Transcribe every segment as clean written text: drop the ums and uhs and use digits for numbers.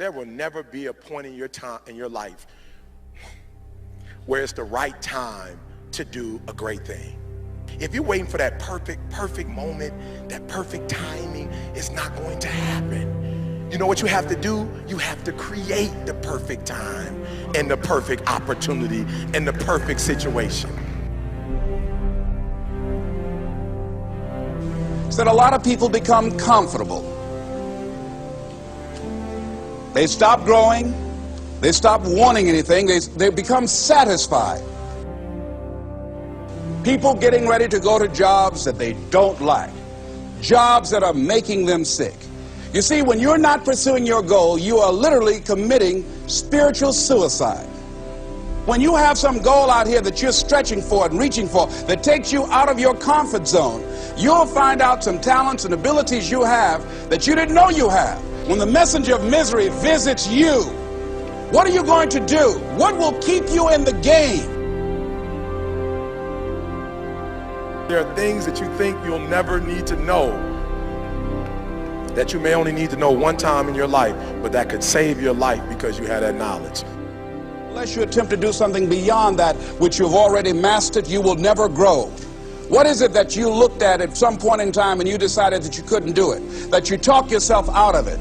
There will never be a point in your life where it's the right time to do a great thing. If you're waiting for that perfect moment, that perfect timing, it's not going to happen. You know what you have to do? You have to create the perfect time and the perfect opportunity and the perfect situation. So that a lot of people become comfortable. They stop growing. They stop wanting anything. They become satisfied. People getting ready to go to jobs that they don't like, jobs that are making them sick. You see, when you're not pursuing your goal, you are literally committing spiritual suicide. When you have some goal out here that you're stretching for and reaching for that takes you out of your comfort zone, you'll find out some talents and abilities you have that you didn't know you have. When the messenger of misery visits you, what are you going to do? What will keep you in the game? There are things that you think you'll never need to know, that you may only need to know one time in your life, but that could save your life because you had that knowledge. Unless you attempt to do something beyond that which you've already mastered, you will never grow. What is it that you looked at some point in time and you decided that you couldn't do it, that you talked yourself out of it?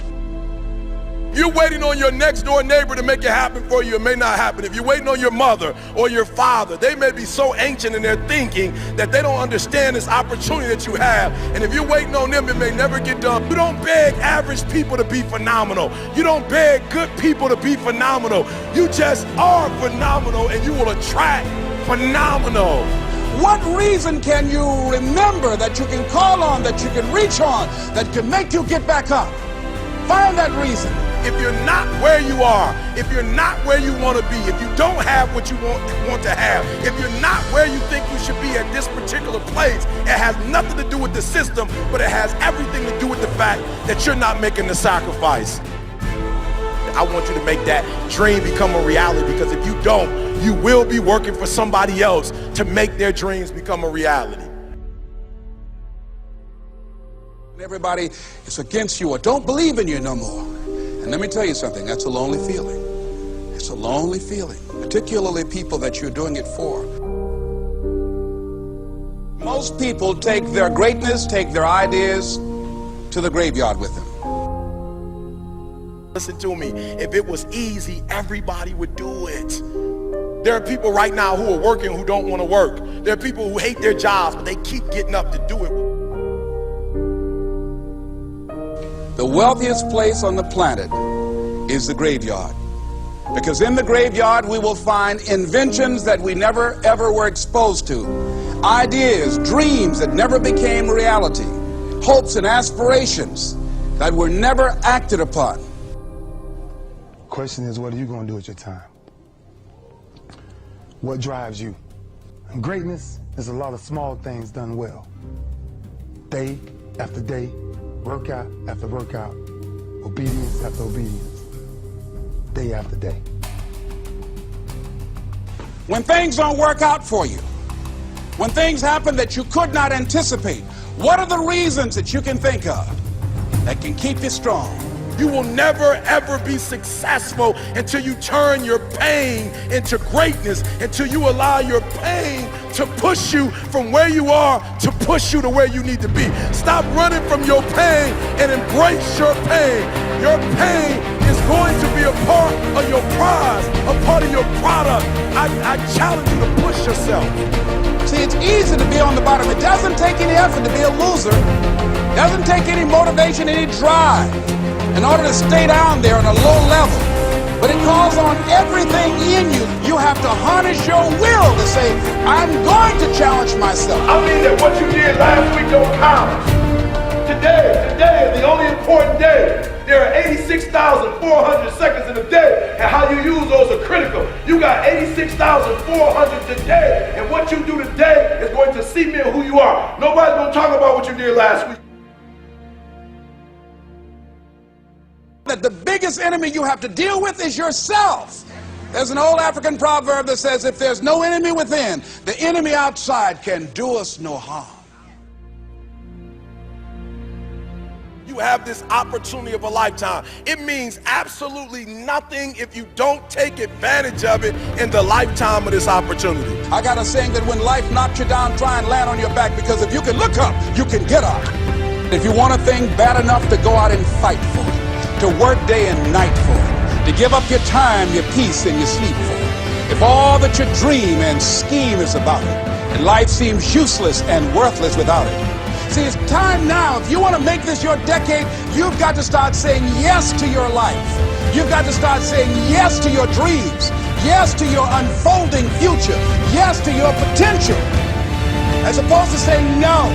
You're waiting on your next door neighbor to make it happen for you. It may not happen. If you're waiting on your mother or your father, they may be so ancient in their thinking that they don't understand this opportunity that you have. And if you're waiting on them, it may never get done. You don't beg average people to be phenomenal. You don't beg good people to be phenomenal. You just are phenomenal, and you will attract phenomenal. What reason can you remember that you can call on, that you can reach on, that can make you get back up? Find that reason. If you're not where you are, if you're not where you want to be, if you don't have what you want to have, if you're not where you think you should be at this particular place, it has nothing to do with the system, but it has everything to do with the fact that you're not making the sacrifice. I want you to make that dream become a reality, because if you don't, you will be working for somebody else to make their dreams become a reality. Everybody is against you or don't believe in you no more. And let me tell you something, that's a lonely feeling. It's a lonely feeling, particularly people that you're doing it for. Most people take their greatness, take their ideas to the graveyard with them. Listen to me, if it was easy, everybody would do it. There are people right now who are working who don't want to work. There are people who hate their jobs, but they keep getting up to do it. The wealthiest place on the planet is the graveyard. Because in the graveyard we will find inventions that we never ever were exposed to. Ideas, dreams that never became reality. Hopes and aspirations that were never acted upon. The question is, what are you going to do with your time? What drives you? And greatness is a lot of small things done well. Day after day, workout after workout, obedience after obedience, day after day. When things don't work out for you, when things happen that you could not anticipate, what are the reasons that you can think of that can keep you strong? You will never ever be successful until you turn your pain into greatness, until you allow your pain to push you from where you are to push you to where you need to be. Stop running from your pain and embrace your pain. Your pain is going to be a part of your prize, a part of your product. I challenge you to push yourself. See, it's easy to be on the bottom. It doesn't take any effort to be a loser. It doesn't take any motivation, any drive in order to stay down there on a low level. But it calls on everything in you. You have to harness your will to say, I'm going to challenge myself. I mean that what you did last week don't count. Today is the only important day. There are 86,400 seconds in a day, and how you use those are critical. You got 86,400 today, and what you do today is going to cement who you are. Nobody's going to talk about what you did last week. That the biggest enemy you have to deal with is yourself. There's an old African proverb that says, if there's no enemy within, the enemy outside can do us no harm. You have this opportunity of a lifetime. It means absolutely nothing if you don't take advantage of it in the lifetime of this opportunity. I got a saying that when life knocks you down, try and land on your back, because if you can look up, you can get up. If you want a thing bad enough to go out and fight for it, to work day and night for it, to give up your time, your peace, and your sleep for it, if all that you dream and scheme is about it, and life seems useless and worthless without it. See, it's time now. If you want to make this your decade, you've got to start saying yes to your life. You've got to start saying yes to your dreams, yes to your unfolding future, yes to your potential, as opposed to saying no.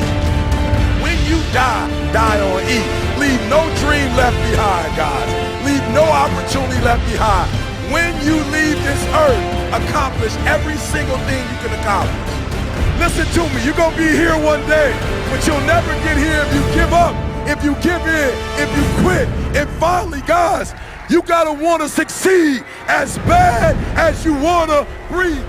When you die, die on E. Leave no dream left behind, guys. Leave no opportunity left behind. When you leave this earth, accomplish every single thing you can accomplish. Listen to me, you're gonna be here one day, but you'll never get here if you give up, if you give in, if you quit. And finally, guys, you gotta wanna succeed as bad as you wanna breathe.